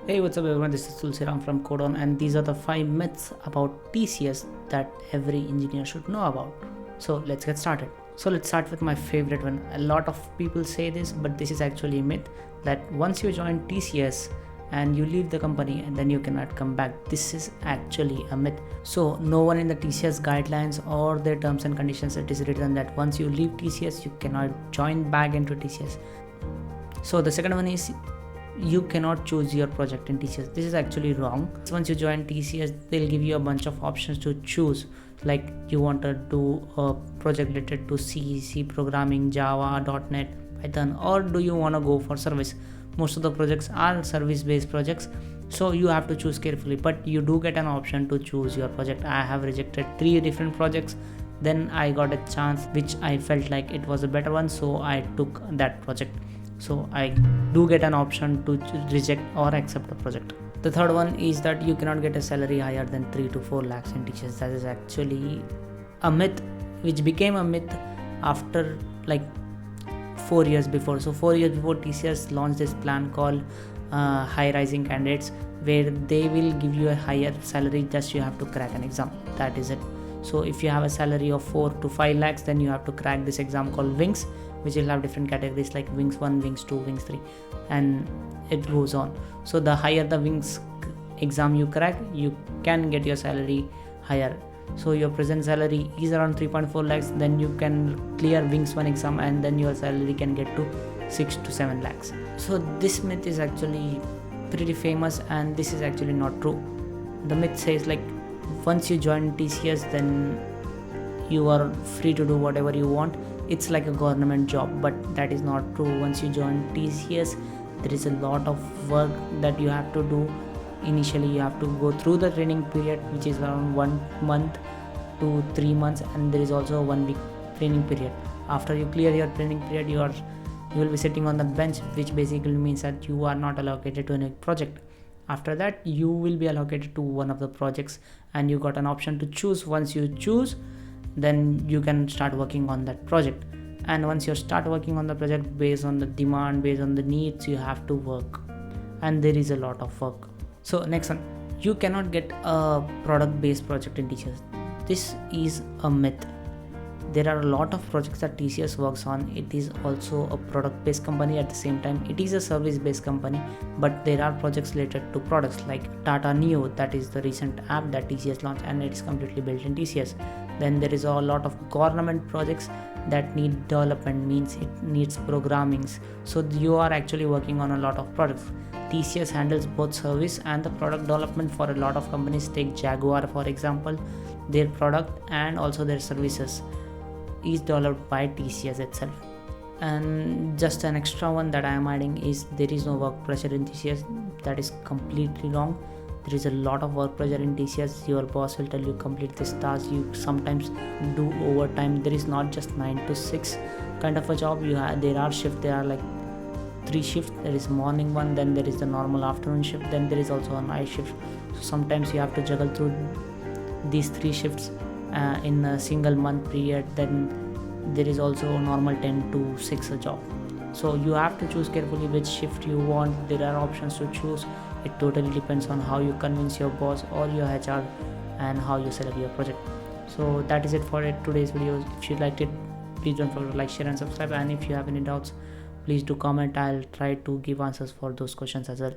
Hey, what's up everyone, this is Tulsiram from Codon, and these are the 5 myths about TCS that every engineer should know about. So let's get started. So let's start with my favorite one. A lot of people say this, but this is actually a myth that once you join TCS and you leave the company and then you cannot come back. This is actually a myth. So no one in the TCS guidelines or their terms and conditions it is written that once you leave TCS you cannot join back into TCS. So the second one is you cannot choose your project in TCS. This is actually wrong. Once you join TCS, they'll give you a bunch of options to choose, like you want to do a project related to C programming, Java, .NET, Python, or do you want to go for service. Most of the projects are service based projects, so you have to choose carefully, but you do get an option to choose your project. I have rejected 3 different projects, then I got a chance which I felt like it was a better one, so I took that project. So I do get an option to reject or accept a project. The third one is that you cannot get a salary higher than 3 to 4 lakhs in TCS. That is actually a myth which became a myth after like 4 years before. So 4 years before, TCS launched this plan called high rising candidates, where they will give you a higher salary, just you have to crack an exam. That is it. So if you have a salary of 4 to 5 lakhs, then you have to crack this exam called Wings, which will have different categories like Wings 1, Wings 2, Wings 3, and it goes on. So the higher the Wings exam you crack, you can get your salary higher. So your present salary is around 3.4 lakhs, then you can clear Wings 1 exam and then your salary can get to 6 to 7 lakhs. So this myth is actually pretty famous, and this is actually not true. The myth says like once you join TCS, then you are free to do whatever you want. It's like a government job, but that is not true. Once you join TCS, there is a lot of work that you have to do. Initially you have to go through the training period, which is around 1 month to 3 months, and there is also a 1 week training period. After you clear your training period, you will be sitting on the bench, which basically means that you are not allocated to any project. After that you will be allocated to one of the projects, and you got an option to choose. Once you choose, then you can start working on that project, and once you start working on the project, based on the demand, based on the needs, you have to work, and there is a lot of work. So next one, you cannot get a product based project in TCS. This is a myth. There are a lot of projects that TCS works on. It is also a product based company. At the same time, it is a service based company, but there are projects related to products like Tata Neo, that is the recent app that TCS launched, and it is completely built in TCS. Then there is a lot of government projects that need development, means it needs programmings. So you are actually working on a lot of products. TCS handles both service and the product development for a lot of companies. Take Jaguar for example. Their product and also their services is developed by TCS itself. And just an extra one that I am adding is there is no work pressure in TCS. That is completely wrong. There is a lot of work pressure in TCS. Your boss will tell you complete this task. You sometimes do overtime. There is not just 9 to 6 kind of a job. There are shifts. There are like 3 shifts. There is morning one, then there is the normal afternoon shift, then there is also a night shift. So sometimes you have to juggle through these 3 shifts in a single month period. Then there is also a normal 10 to 6 a job. So you have to choose carefully which shift you want. There are options to choose. It totally depends on how you convince your boss or your HR and how you select your project. So that is it for today's video. If you liked it, please don't forget to like, share and subscribe, and if you have any doubts, please do comment. I'll try to give answers for those questions as well.